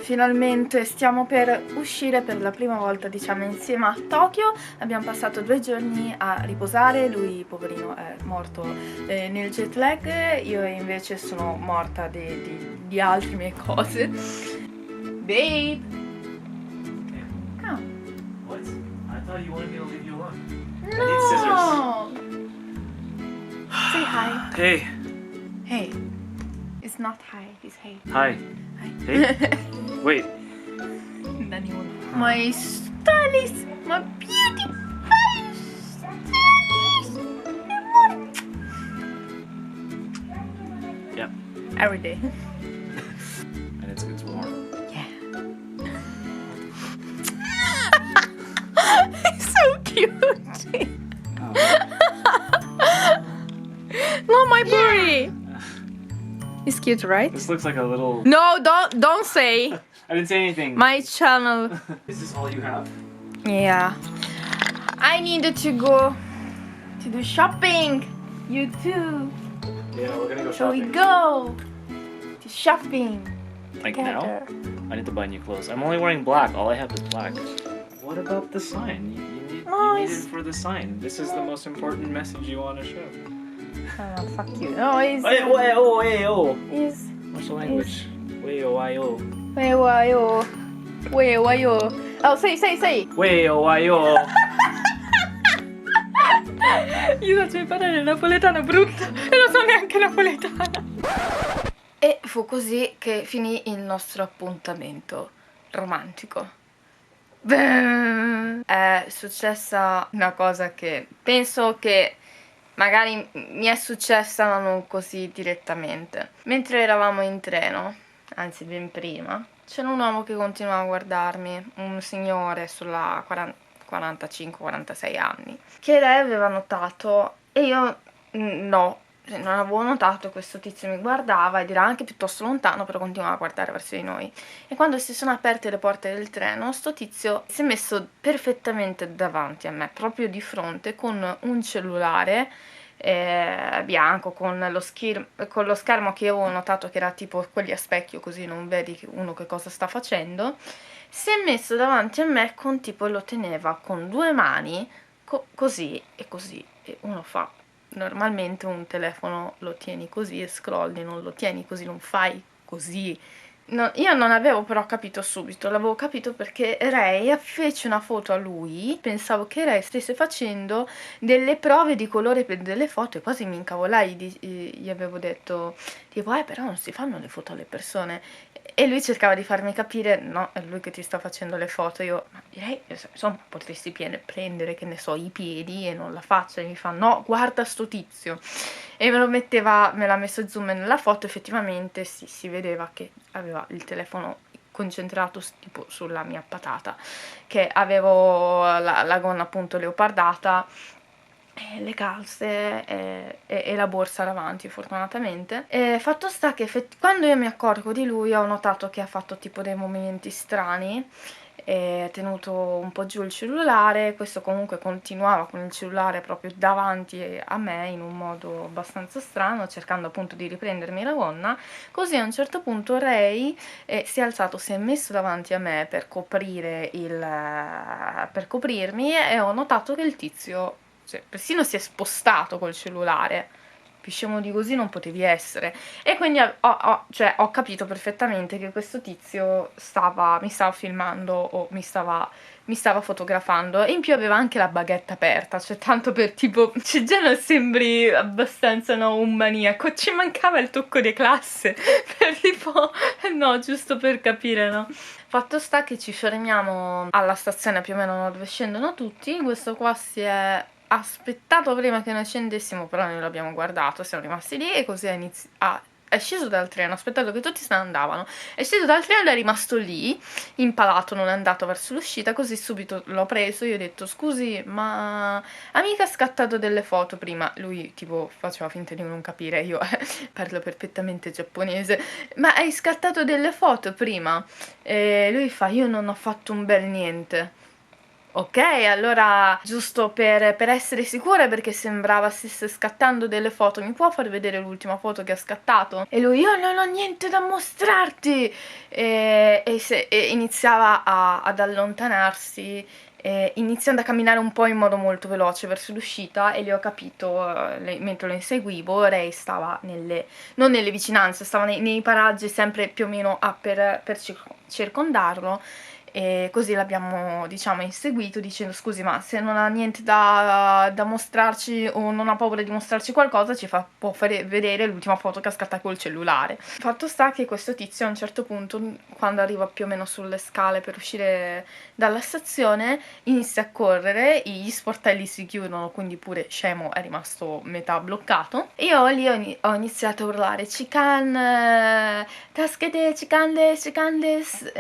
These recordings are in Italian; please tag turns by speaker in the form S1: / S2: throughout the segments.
S1: Finalmente stiamo per uscire per la prima volta, diciamo, insieme a Tokyo. Abbiamo passato 2 giorni a riposare, lui poverino è morto nel jet lag, io invece sono morta di altre mie cose. Babe! Oh.
S2: What? I thought you wanted me to leave you alone.
S1: No! Say hi.
S2: Hey.
S1: Hey. It's not hi, it's hey.
S2: Hi.
S1: Hi.
S2: Hey. Wait.
S1: My stylish, my beauty stylish.
S2: Yep.
S1: Every day.
S2: And it's warm.
S1: Yeah. It's so cute. No, my boy. It's cute, right?
S2: This looks like a little.
S1: No, don't say.
S2: I didn't say anything.
S1: My channel.
S2: Is this all you have?
S1: Yeah. I needed to go to do shopping. You too.
S2: Yeah, we're gonna go
S1: Shall we
S2: shopping.
S1: go to shopping?
S2: Like
S1: together?
S2: now? I need to buy new clothes. I'm only wearing black. All I have is black. What about the sign? You need it for the sign. This is the most important message you want to show.
S1: Oh, fuck you. No, it's...
S2: Hey, oh, hey, oh.
S1: It's...
S2: What's the language? Way, oh, why, oh.
S1: Where were you? Where were you? Oh, say.
S2: Way, oh, why, oh.
S1: Io faccio imparare il napoletano brutto e non so neanche napoletano. E fu così che finì il nostro appuntamento romantico. Beh, è successa una cosa che penso che magari mi è successa ma non così direttamente. Mentre eravamo in treno, anzi ben prima, c'era un uomo che continuava a guardarmi, un signore sulla 45-46 anni, che lei aveva notato e io no, non avevo notato. Questo tizio mi guardava ed era anche piuttosto lontano, però continuava a guardare verso di noi. E quando si sono aperte le porte del treno, sto tizio si è messo perfettamente davanti a me, proprio di fronte, con un cellulare bianco, con lo schermo che io avevo notato che era tipo quelli a specchio, così non vedi uno che cosa sta facendo. Si è messo davanti a me con tipo, lo teneva con 2 mani così e così, e uno fa, normalmente un telefono lo tieni così e scrolli, non lo tieni così, non fai così. No, io non avevo però capito subito, l'avevo capito perché Ray fece una foto a lui, pensavo che Ray stesse facendo delle prove di colore per delle foto e quasi mi incavolai, gli avevo detto tipo però non si fanno le foto alle persone, e lui cercava di farmi capire no, è lui che ti sta facendo le foto. Io ma direi, insomma, potresti prendere, che ne so, i piedi e non la faccia, e mi fa no, guarda sto tizio, e me l'ha messo zoom nella foto. Effettivamente si vedeva che aveva il telefono concentrato tipo sulla mia patata, che avevo la gonna appunto leopardata, le calze e la borsa davanti, fortunatamente. E fatto sta che quando io mi accorgo di lui ho notato che ha fatto tipo dei movimenti strani, e tenuto un po' giù il cellulare. Questo comunque continuava con il cellulare proprio davanti a me in un modo abbastanza strano, cercando appunto di riprendermi la gonna. Così a un certo punto Ray si è alzato, si è messo davanti a me per per coprirmi, e ho notato che il tizio, cioè, persino si è spostato col cellulare. Più scemo di così non potevi essere. E quindi ho capito perfettamente che questo tizio mi stava filmando o mi stava fotografando, e in più aveva anche la baguette aperta, cioè tanto per tipo, cioè già non sembri abbastanza un maniaco, ci mancava il tocco di classe per tipo, no, giusto per capire, no? Fatto sta che ci fermiamo alla stazione più o meno dove scendono tutti. Questo qua si è aspettato prima che noi scendessimo, però noi l'abbiamo guardato, siamo rimasti lì, e così è sceso dal treno, ha aspettato che tutti se ne andavano, è sceso dal treno ed è rimasto lì impalato, non è andato verso l'uscita. Così subito l'ho preso, io ho detto scusi, ma ha mica scattato delle foto prima? Lui tipo faceva finta di non capire, io parlo perfettamente giapponese, ma hai scattato delle foto prima? E lui fa io non ho fatto un bel niente. Ok, allora giusto per essere sicura, perché sembrava stesse scattando delle foto, mi può far vedere l'ultima foto che ha scattato? E lui, io non ho niente da mostrarti! E iniziava ad allontanarsi, iniziando a camminare un po' in modo molto veloce verso l'uscita, e lì ho capito, mentre lo inseguivo, Ray stava non nelle vicinanze, stava nei paraggi sempre più o meno per circondarlo. E così l'abbiamo, diciamo, inseguito dicendo: scusi, ma se non ha niente da mostrarci o non ha paura di mostrarci qualcosa, può fare vedere l'ultima foto che ha scattato col cellulare. Fatto sta che questo tizio a un certo punto, quando arriva più o meno sulle scale per uscire dalla stazione, inizia a correre, gli sportelli si chiudono, quindi pure scemo è rimasto metà bloccato, e io lì ho iniziato a urlare: Cican, taschede, cicandes, cicandes,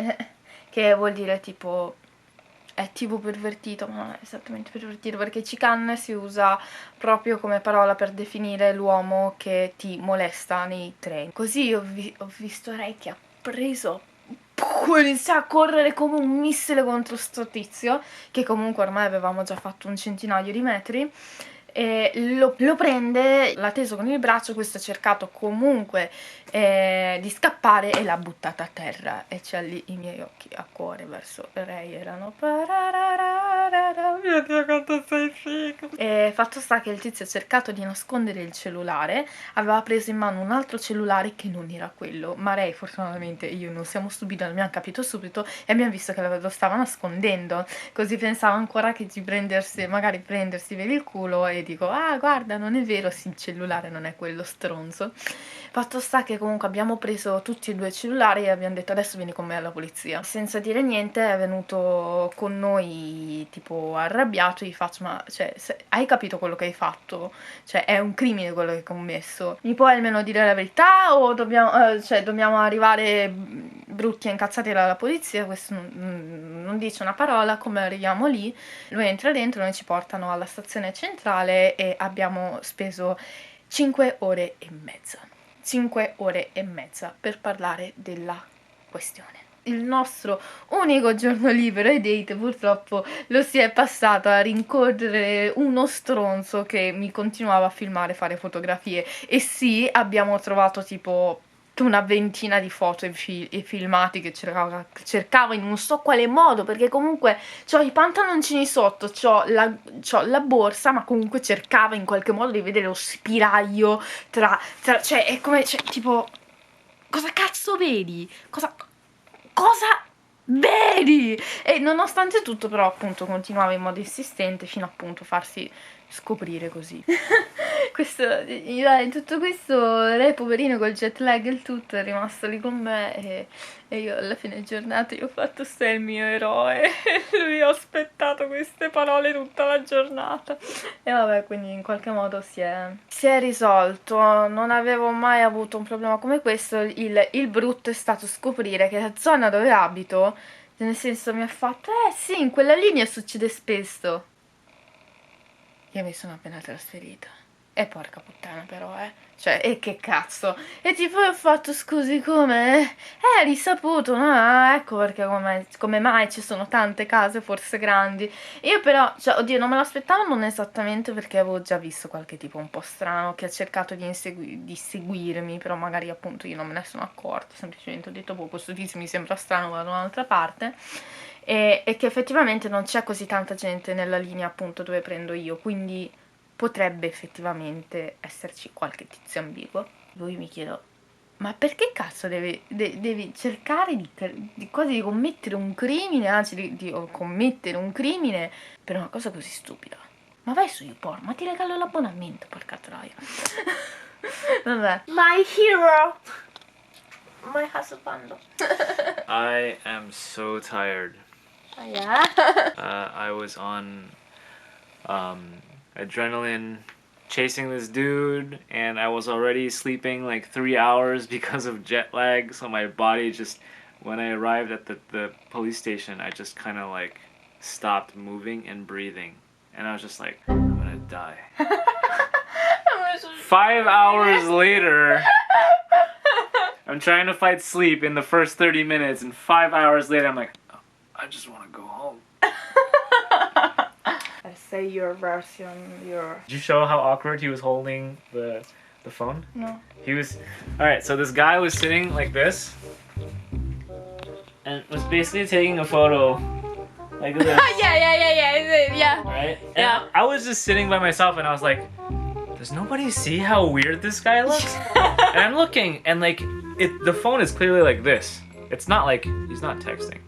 S1: che vuol dire tipo è tipo pervertito, ma non è esattamente pervertito, perché cican si usa proprio come parola per definire l'uomo che ti molesta nei treni. Così ho visto Ray che ha preso, inizia a correre come un missile contro sto tizio, che comunque ormai avevamo già fatto un centinaio di metri, e lo prende, l'ha teso con il braccio, questo ha cercato comunque di scappare e l'ha buttata a terra, e c'è lì i miei occhi a cuore verso Ray erano mio Dio quanto sei figo. E fatto sta che il tizio ha cercato di nascondere il cellulare, aveva preso in mano un altro cellulare che non era quello, ma Ray fortunatamente io non siamo stupidi, abbiamo capito subito e abbiamo visto che lo stava nascondendo, così pensava ancora che magari prendersi per il culo, e dico: ah guarda, non è vero, sì, il cellulare non è quello, stronzo. Fatto sta che comunque abbiamo preso tutti e due i cellulari e abbiamo detto: adesso vieni con me alla polizia. Senza dire niente è venuto con noi tipo arrabbiato, gli faccio: ma cioè, hai capito quello che hai fatto? Cioè è un crimine quello che hai commesso, mi puoi almeno dire la verità o dobbiamo arrivare brutti e incazzati dalla polizia? Questo non dice una parola. Come arriviamo lì, lui entra dentro, noi ci portano alla stazione centrale e abbiamo speso 5 ore e mezza. 5 ore e mezza per parlare della questione. Il nostro unico giorno libero ai date purtroppo lo si è passato a rincorrere uno stronzo che mi continuava a filmare e fare fotografie. E sì, abbiamo trovato tipo una ventina di foto e filmati che cercavo in non so quale modo, perché comunque c'ho i pantaloncini sotto, c'ho la borsa, ma comunque cercava in qualche modo di vedere lo spiraglio cioè è come, cioè, tipo, cosa cazzo vedi? Cosa vedi? E nonostante tutto però appunto continuava in modo insistente fino appunto a farsi scoprire così. In tutto questo Ray poverino col jet lag e il tutto è rimasto lì con me, e io alla fine giornata io ho fatto: sei il mio eroe. E lui ha aspettato queste parole tutta la giornata. E vabbè, quindi in qualche modo si è risolto. Non avevo mai avuto un problema come questo. Il brutto è stato scoprire che la zona dove abito, nel senso, mi ha fatto: sì, in quella linea succede spesso. Io mi sono appena trasferita. E porca puttana però, Cioè, e che cazzo? E tipo ho fatto: scusi, come? Risaputo, no? Ecco perché come mai ci sono tante case, forse grandi. Io però, cioè, oddio, non me l'aspettavo non esattamente, perché avevo già visto qualche tipo un po' strano che ha cercato di seguirmi, però magari appunto io non me ne sono accorta, semplicemente ho detto: boh, questo tizio mi sembra strano, vado da un'altra parte. E che effettivamente non c'è così tanta gente nella linea appunto dove prendo io, quindi potrebbe effettivamente esserci qualche tizio ambiguo. Lui mi chiede: ma perché cazzo devi cercare quasi di commettere un crimine, anzi di commettere un crimine per una cosa così stupida? Ma vai su YouPorn, ma ti regalo l'abbonamento, porca troia. Vabbè. My hero! My husband.
S2: I am so tired.
S1: Yeah.
S2: I was on adrenaline chasing this dude, and I was already sleeping like 3 hours because of jet lag, so my body just, when I arrived at the police station, I just kind of like stopped moving and breathing, and I was just like, I'm gonna die. 5 hours later, I'm trying to fight sleep in the first 30 minutes, and 5 hours later I'm like, oh, I just want to go home.
S1: say your version, your...
S2: Did you show how awkward he was holding the phone?
S1: No.
S2: He was... Alright, so this guy was sitting like this. And was basically taking a photo like this.
S1: yeah.
S2: Right? And
S1: Yeah.
S2: I was just sitting by myself and I was like, does nobody see how weird this guy looks? And I'm looking and like, the phone is clearly like this. It's not like, he's not texting.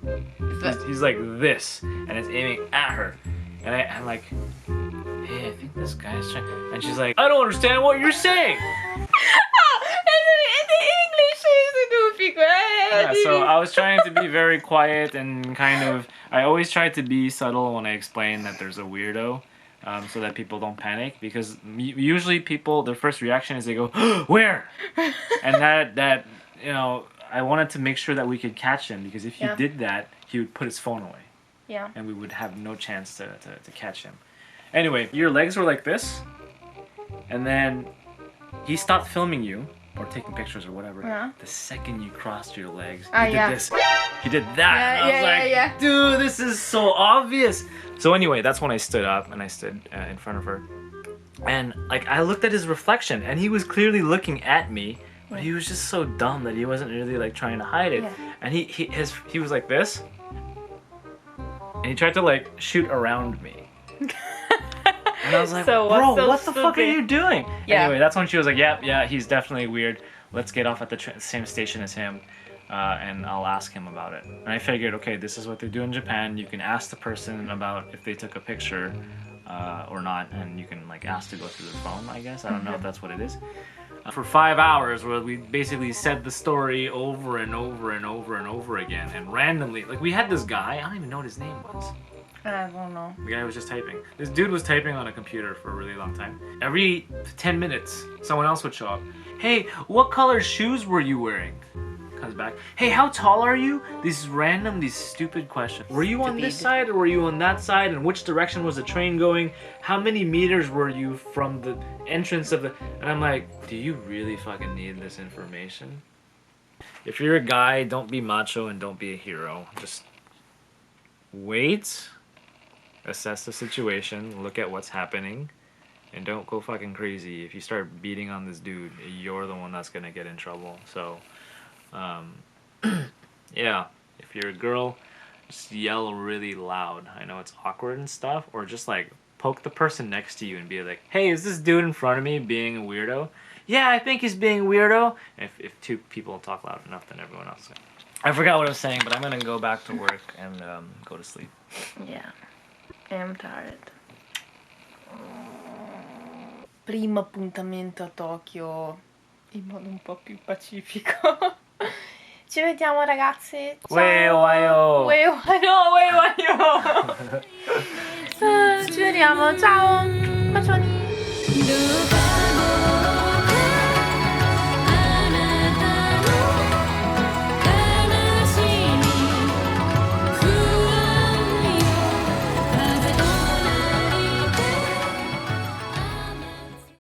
S2: He's like this, and it's aiming at her. And I'm like, hey, I think this guy's trying. And she's like, I don't understand what you're saying. Yeah, so I was trying to be very quiet and kind of, I always try to be subtle when I explain that there's a weirdo, so that people don't panic, because usually people, their first reaction is they go, where? And that you know, I wanted to make sure that we could catch him, because if he did that, he would put his phone away.
S1: Yeah.
S2: And we would have no chance to catch him. Anyway, your legs were like this, and then he stopped filming you, or taking pictures or whatever.
S1: Yeah.
S2: The second you crossed your legs,
S1: Ah,
S2: he did
S1: yeah.
S2: this. He did that. And I was like,
S1: yeah.
S2: dude, this is so obvious. So anyway, that's when I stood up and I stood in front of her. And like I looked at his reflection and he was clearly looking at me, but he was just so dumb that he wasn't really like trying to hide it.
S1: Yeah.
S2: And he was like this. And he tried to like shoot around me. And I was like,
S1: So
S2: bro,
S1: so
S2: what the fuck are you doing?
S1: Yeah.
S2: Anyway, that's when she was like, yeah, he's definitely weird. Let's get off at the same station as him, and I'll ask him about it. And I figured, okay, this is what they do in Japan. You can ask the person about if they took a picture or not, and you can like ask to go through their phone, I guess. I don't know if that's what it is. For 5 hours, where we basically said the story over and over and over and over again, and randomly, like we had this guy, I don't even know what his name was.
S1: I don't know.
S2: The guy was just typing. This dude was typing on a computer for a really long time. Every 10 minutes, someone else would show up. Hey, what color shoes were you wearing? Comes back. Hey, how tall are you? These stupid questions. Were you on this side or were you on that side? And which direction was the train going? How many meters were you from the entrance of the... And I'm like, do you really fucking need this information? If you're a guy, don't be macho and don't be a hero. Just wait. Assess the situation, look at what's happening, and don't go fucking crazy. If you start beating on this dude, you're the one that's gonna get in trouble. So, yeah, if you're a girl, just yell really loud. I know it's awkward and stuff, or just like poke the person next to you and be like, hey, is this dude in front of me being a weirdo? Yeah, I think he's being a weirdo. If two people talk loud enough, then everyone else. I forgot what I was saying, but I'm gonna go back to work and go to sleep.
S1: Yeah. I'm tired. Primo appuntamento a Tokyo in modo un po' più pacifico. Ci vediamo ragazzi. Ciao. Ci vediamo. Ciao. Bacioni.